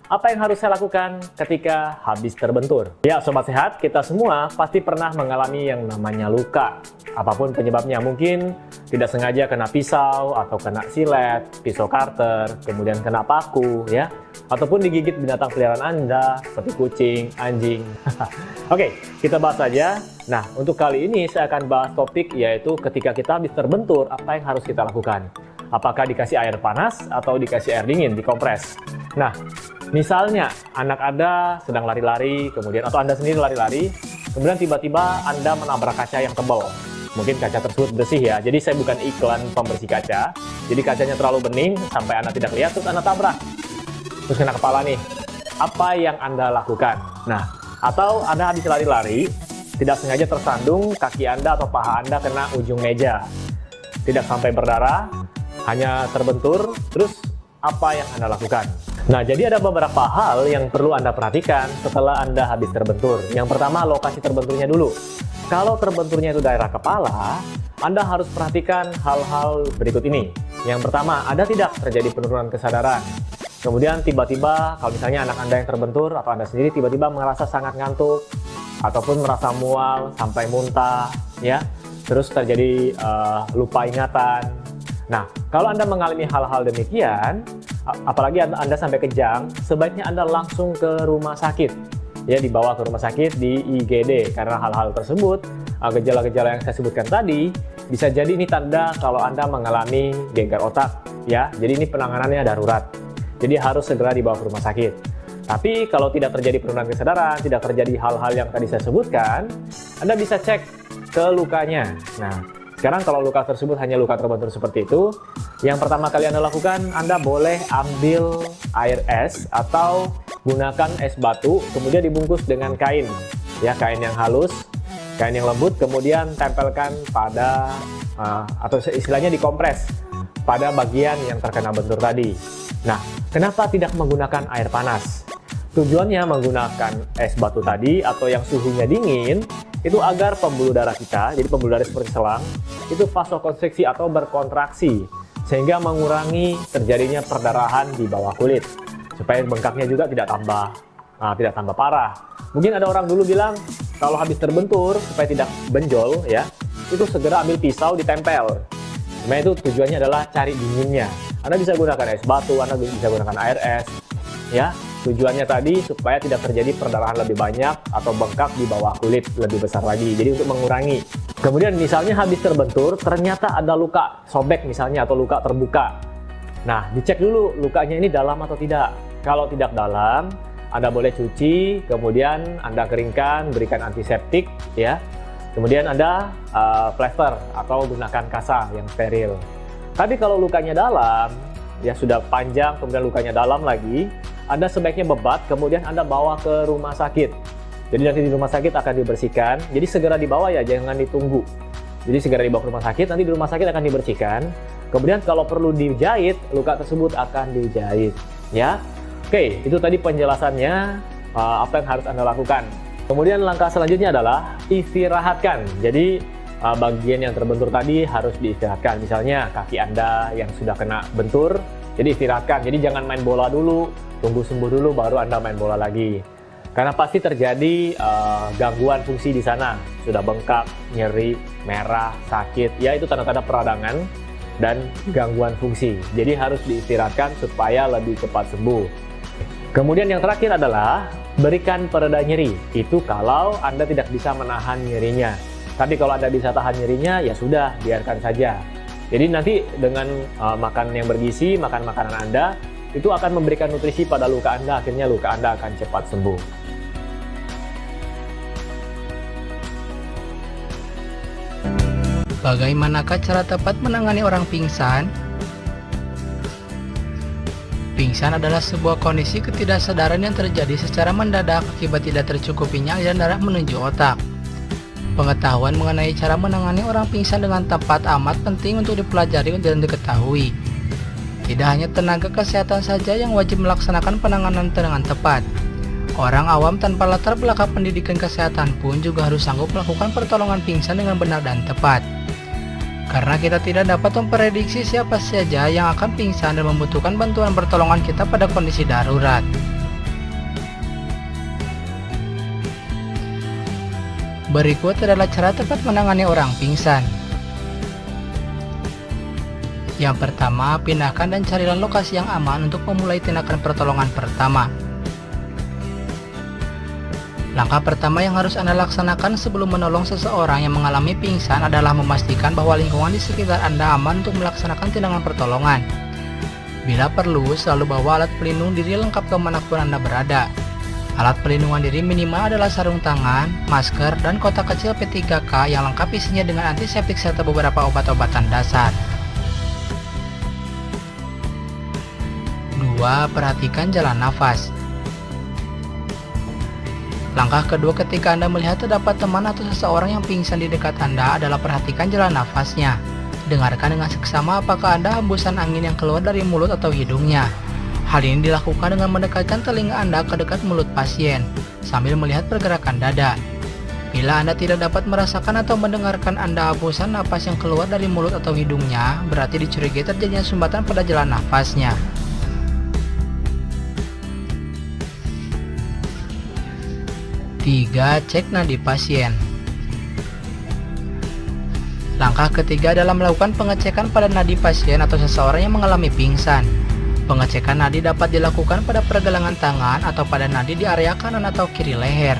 Apa yang harus saya lakukan ketika habis terbentur? Ya, Sobat Sehat, kita semua pasti pernah mengalami yang namanya luka. Apapun penyebabnya, mungkin tidak sengaja kena pisau, atau kena silet, pisau cutter, kemudian kena paku, ya. Ataupun digigit binatang peliharaan Anda, seperti kucing, anjing. Oke, kita bahas saja. Nah, untuk kali ini saya akan bahas topik yaitu ketika kita habis terbentur, apa yang harus kita lakukan? Apakah dikasih air panas atau dikasih air dingin, dikompres? Nah, misalnya anak Anda sedang lari-lari, kemudian atau Anda sendiri lari-lari, kemudian tiba-tiba Anda menabrak kaca yang tebal. Mungkin kaca tersebut bersih ya, jadi saya bukan iklan pembersih kaca. Jadi kacanya terlalu bening sampai Anda tidak lihat, terus Anda tabrak. Terus kena kepala nih. Apa yang Anda lakukan? Nah, atau Anda habis lari-lari, tidak sengaja tersandung, kaki Anda atau paha Anda kena ujung meja. Tidak sampai berdarah, hanya terbentur, terus apa yang Anda lakukan? Nah, jadi ada beberapa hal yang perlu Anda perhatikan setelah Anda habis terbentur. Yang pertama, lokasi terbenturnya dulu. Kalau terbenturnya itu daerah kepala, Anda harus perhatikan hal-hal berikut ini. Yang pertama, ada tidak terjadi penurunan kesadaran? Kemudian tiba-tiba, kalau misalnya anak Anda yang terbentur atau Anda sendiri tiba-tiba merasa sangat ngantuk, ataupun merasa mual sampai muntah, ya, terus terjadi lupa ingatan. Nah, kalau Anda mengalami hal-hal demikian, apalagi Anda sampai kejang, sebaiknya Anda langsung ke rumah sakit. Ya, dibawa ke rumah sakit di IGD, karena hal-hal tersebut, gejala-gejala yang saya sebutkan tadi, bisa jadi ini tanda kalau Anda mengalami gegar otak. Ya, jadi ini penanganannya darurat. Jadi harus segera dibawa ke rumah sakit. Tapi kalau tidak terjadi penurunan kesadaran, tidak terjadi hal-hal yang tadi saya sebutkan, Anda bisa cek ke lukanya. Nah, sekarang kalau luka tersebut hanya luka terbentur seperti itu, yang pertama kali Anda lakukan, Anda boleh ambil air es atau gunakan es batu, kemudian dibungkus dengan kain, ya, kain yang halus, kain yang lembut, kemudian tempelkan pada, atau istilahnya dikompres pada bagian yang terkena bentur tadi. Nah, kenapa tidak menggunakan air panas? Tujuannya menggunakan es batu tadi atau yang suhunya dingin, itu agar pembuluh darah kita, jadi pembuluh darah seperti selang, itu vasokonstriksi atau berkontraksi, sehingga mengurangi terjadinya perdarahan di bawah kulit, supaya bengkaknya juga tidak tambah parah. Mungkin ada orang dulu bilang, kalau habis terbentur, supaya tidak benjol, ya, itu segera ambil pisau ditempel. Sebenarnya itu tujuannya adalah cari dinginnya. Anda bisa gunakan es batu, Anda bisa gunakan air es, ya. Tujuannya tadi supaya tidak terjadi perdarahan lebih banyak atau bengkak di bawah kulit lebih besar lagi. Jadi untuk mengurangi. Kemudian misalnya habis terbentur, ternyata ada luka sobek misalnya atau luka terbuka. Nah, dicek dulu lukanya ini dalam atau tidak. Kalau tidak dalam, Anda boleh cuci, kemudian Anda keringkan, berikan antiseptik, ya. Kemudian Anda plaster atau gunakan kasa yang steril. Tapi kalau lukanya dalam, ya sudah panjang, kemudian lukanya dalam lagi, Anda sebaiknya bebat, kemudian Anda bawa ke rumah sakit. Jadi nanti di rumah sakit akan dibersihkan. Jadi segera dibawa ya, jangan ditunggu. Jadi segera dibawa ke rumah sakit, nanti di rumah sakit akan dibersihkan. Kemudian kalau perlu dijahit, luka tersebut akan dijahit. Ya, oke, itu tadi penjelasannya apa yang harus Anda lakukan. Kemudian langkah selanjutnya adalah istirahatkan. Jadi bagian yang terbentur tadi harus diistirahatkan. Misalnya kaki Anda yang sudah kena bentur, jadi istirahatkan. Jadi jangan main bola dulu, tunggu sembuh dulu baru Anda main bola lagi. Karena pasti terjadi gangguan fungsi di sana. Sudah bengkak, nyeri, merah, sakit. Ya, itu tanda-tanda peradangan dan gangguan fungsi. Jadi harus diistirahatkan supaya lebih cepat sembuh. Kemudian yang terakhir adalah berikan pereda nyeri. Itu kalau Anda tidak bisa menahan nyerinya. Tapi kalau Anda bisa tahan nyerinya, ya sudah, biarkan saja. Jadi nanti dengan makan yang bergizi, makan makanan Anda, itu akan memberikan nutrisi pada luka Anda, akhirnya luka Anda akan cepat sembuh. Bagaimanakah cara tepat menangani orang pingsan? Pingsan adalah sebuah kondisi ketidaksadaran yang terjadi secara mendadak akibat tidak tercukupinya aliran darah menuju otak. Pengetahuan mengenai cara menangani orang pingsan dengan tepat amat penting untuk dipelajari dan diketahui. Tidak hanya tenaga kesehatan saja yang wajib melaksanakan penanganan dengan tepat. Orang awam tanpa latar belakang pendidikan kesehatan pun juga harus sanggup melakukan pertolongan pingsan dengan benar dan tepat. Karena kita tidak dapat memprediksi siapa saja yang akan pingsan dan membutuhkan bantuan pertolongan kita pada kondisi darurat. Berikut adalah cara tepat menangani orang pingsan. Yang pertama, pindahkan dan carilah lokasi yang aman untuk memulai tindakan pertolongan pertama. Langkah pertama yang harus Anda laksanakan sebelum menolong seseorang yang mengalami pingsan adalah memastikan bahwa lingkungan di sekitar Anda aman untuk melaksanakan tindakan pertolongan. Bila perlu, selalu bawa alat pelindung diri lengkap kemanapun Anda berada. Alat pelindungan diri minimal adalah sarung tangan, masker, dan kotak kecil P3K yang lengkap isinya dengan antiseptik serta beberapa obat-obatan dasar. 2. Perhatikan jalan nafas. Langkah kedua ketika Anda melihat terdapat teman atau seseorang yang pingsan di dekat Anda adalah perhatikan jalan nafasnya. Dengarkan dengan seksama apakah ada hembusan angin yang keluar dari mulut atau hidungnya. Hal ini dilakukan dengan mendekatkan telinga Anda ke dekat mulut pasien, sambil melihat pergerakan dada. Bila Anda tidak dapat merasakan atau mendengarkan Anda hembusan napas yang keluar dari mulut atau hidungnya, berarti dicurigai terjadinya sumbatan pada jalan nafasnya. 3. Cek nadi pasien. Langkah ketiga adalah melakukan pengecekan pada nadi pasien atau seseorang yang mengalami pingsan. Pengecekan nadi dapat dilakukan pada pergelangan tangan atau pada nadi di area kanan atau kiri leher.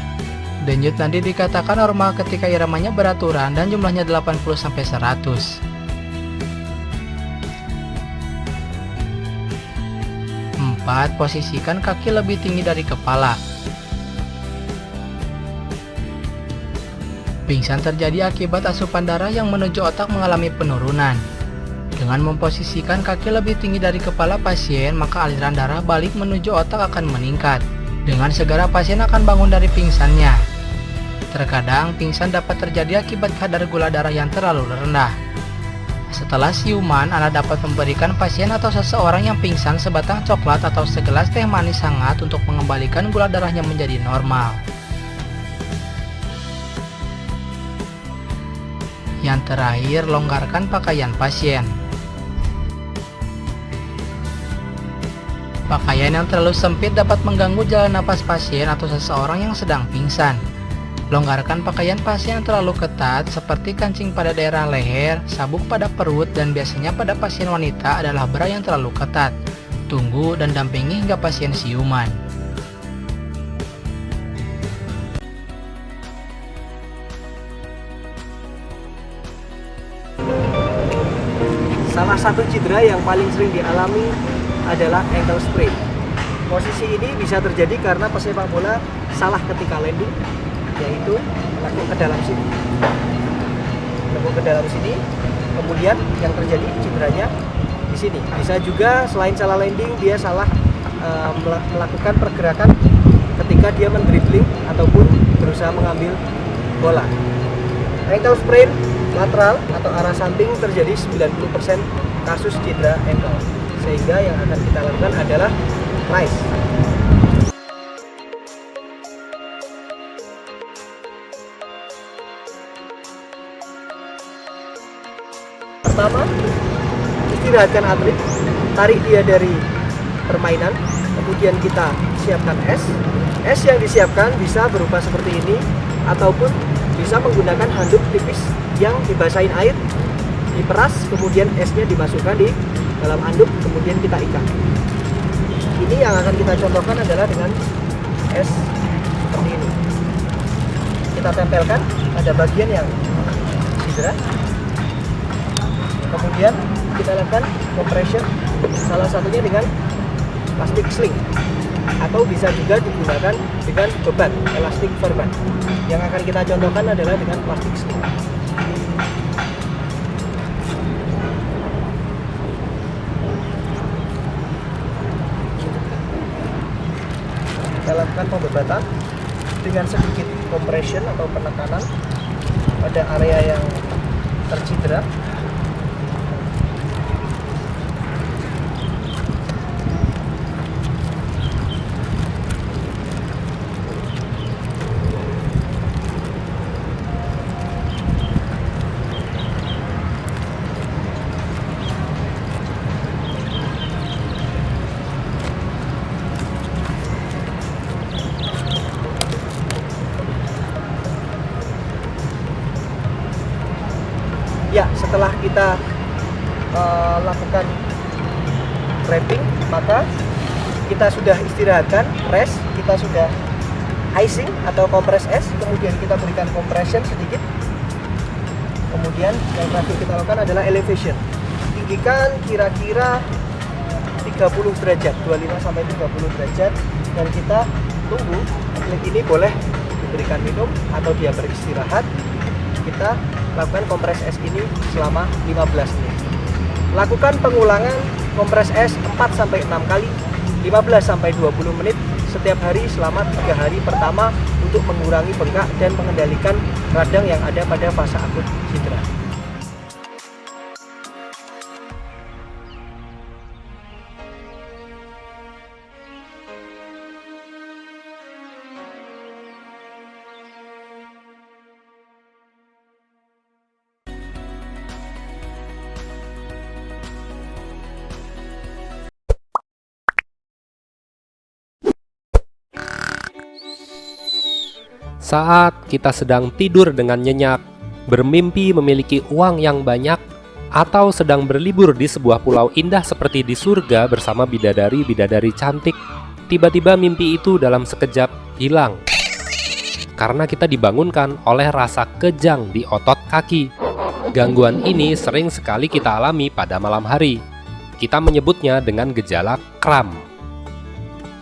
Denyut nadi dikatakan normal ketika iramanya beraturan dan jumlahnya 80-100. 4. Posisikan kaki lebih tinggi dari kepala. Pingsan terjadi akibat asupan darah yang menuju otak mengalami penurunan. Dengan memposisikan kaki lebih tinggi dari kepala pasien, maka aliran darah balik menuju otak akan meningkat. Dengan segera pasien akan bangun dari pingsannya. Terkadang pingsan dapat terjadi akibat kadar gula darah yang terlalu rendah. Setelah siuman, Anda dapat memberikan pasien atau seseorang yang pingsan sebatang coklat atau segelas teh manis hangat untuk mengembalikan gula darahnya menjadi normal. Yang terakhir, longgarkan pakaian pasien. Pakaian yang terlalu sempit dapat mengganggu jalan napas pasien atau seseorang yang sedang pingsan. Longgarkan pakaian pasien yang terlalu ketat seperti kancing pada daerah leher, sabuk pada perut, dan biasanya pada pasien wanita adalah bra yang terlalu ketat. Tunggu dan dampingi hingga pasien siuman. Salah satu cedera yang paling sering dialami adalah ankle sprain. Posisi ini bisa terjadi karena pesepak bola salah ketika landing, yaitu menekuk ke dalam sini. Menekuk ke dalam sini, kemudian yang terjadi cederanya di sini. Bisa juga selain salah landing, dia salah melakukan pergerakan ketika dia mendribbling ataupun berusaha mengambil bola. Ankle sprain lateral atau arah samping terjadi 90% kasus cedera ankle, sehingga yang akan kita lakukan adalah rise. Pertama, istirahatkan atlet, tarik dia dari permainan, kemudian kita siapkan es. Es yang disiapkan bisa berupa seperti ini, ataupun bisa menggunakan handuk tipis yang dibasahin air, diperas, kemudian esnya dimasukkan di dalam handuk, kemudian kita ikat. Ini yang akan kita contohkan adalah dengan es seperti ini. Kita tempelkan pada bagian yang cedera, kemudian kita lakukan compression, salah satunya dengan plastik sling, atau bisa juga digunakan dengan beban elastik verband. Yang akan kita contohkan adalah dengan plastik sling. Kita lakukan pembebatan dengan sedikit compression atau penekanan pada area yang tercedera. Ya, setelah kita lakukan wrapping, maka kita sudah istirahatkan, rest, kita sudah icing atau kompres es, kemudian kita berikan compression sedikit. Kemudian yang terakhir kita lakukan adalah elevation. Tinggikan kira-kira 30 derajat, 25 sampai 30 derajat, dan kita tunggu atlet ini boleh diberikan minum atau dia beristirahat. Kita lakukan kompres es ini selama 15 menit. Lakukan pengulangan kompres es 4 sampai 6 kali, 15 sampai 20 menit setiap hari selama 3 hari pertama untuk mengurangi bengkak dan mengendalikan radang yang ada pada fase akut cedera. Saat kita sedang tidur dengan nyenyak, bermimpi memiliki uang yang banyak, atau sedang berlibur di sebuah pulau indah seperti di surga bersama bidadari-bidadari cantik, tiba-tiba mimpi itu dalam sekejap hilang. Karena kita dibangunkan oleh rasa kejang di otot kaki. Gangguan ini sering sekali kita alami pada malam hari. Kita menyebutnya dengan gejala kram.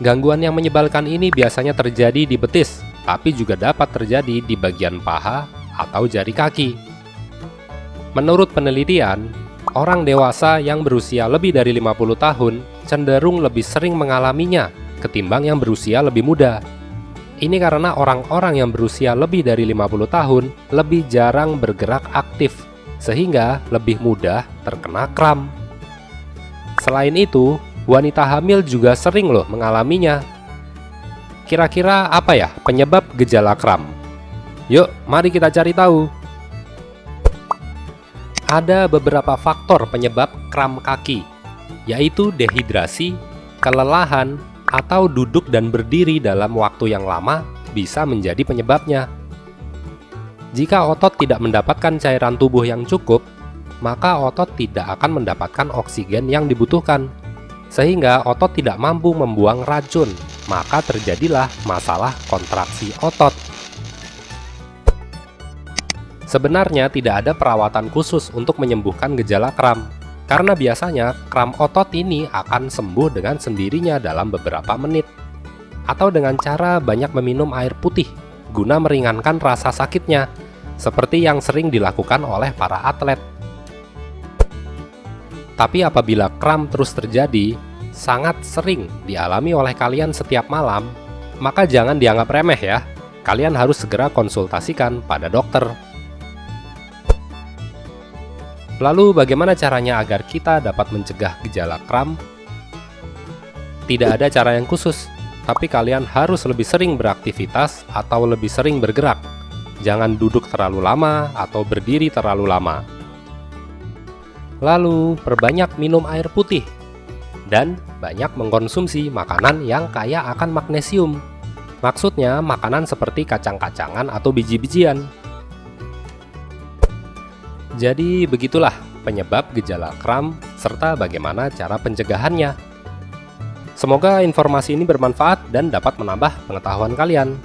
Gangguan yang menyebalkan ini biasanya terjadi di betis, tapi juga dapat terjadi di bagian paha atau jari kaki. Menurut penelitian, orang dewasa yang berusia lebih dari 50 tahun cenderung lebih sering mengalaminya ketimbang yang berusia lebih muda. Ini karena orang-orang yang berusia lebih dari 50 tahun lebih jarang bergerak aktif, sehingga lebih mudah terkena kram. Selain itu, wanita hamil juga sering loh mengalaminya. Kira-kira apa ya penyebab gejala kram? Yuk, mari kita cari tahu. Ada beberapa faktor penyebab kram kaki, yaitu dehidrasi, kelelahan, atau duduk dan berdiri dalam waktu yang lama bisa menjadi penyebabnya. Jika otot tidak mendapatkan cairan tubuh yang cukup, maka otot tidak akan mendapatkan oksigen yang dibutuhkan, sehingga otot tidak mampu membuang racun, maka terjadilah masalah kontraksi otot. Sebenarnya tidak ada perawatan khusus untuk menyembuhkan gejala kram, karena biasanya kram otot ini akan sembuh dengan sendirinya dalam beberapa menit, atau dengan cara banyak meminum air putih guna meringankan rasa sakitnya, seperti yang sering dilakukan oleh para atlet. Tapi apabila kram terus terjadi, sangat sering dialami oleh kalian setiap malam, maka jangan dianggap remeh ya. Kalian harus segera konsultasikan pada dokter. Lalu bagaimana caranya agar kita dapat mencegah gejala kram? Tidak ada cara yang khusus, tapi kalian harus lebih sering beraktivitas atau lebih sering bergerak. Jangan duduk terlalu lama atau berdiri terlalu lama. Lalu perbanyak minum air putih dan banyak mengkonsumsi makanan yang kaya akan magnesium. Maksudnya makanan seperti kacang-kacangan atau biji-bijian. Jadi begitulah penyebab gejala kram serta bagaimana cara pencegahannya. Semoga informasi ini bermanfaat dan dapat menambah pengetahuan kalian.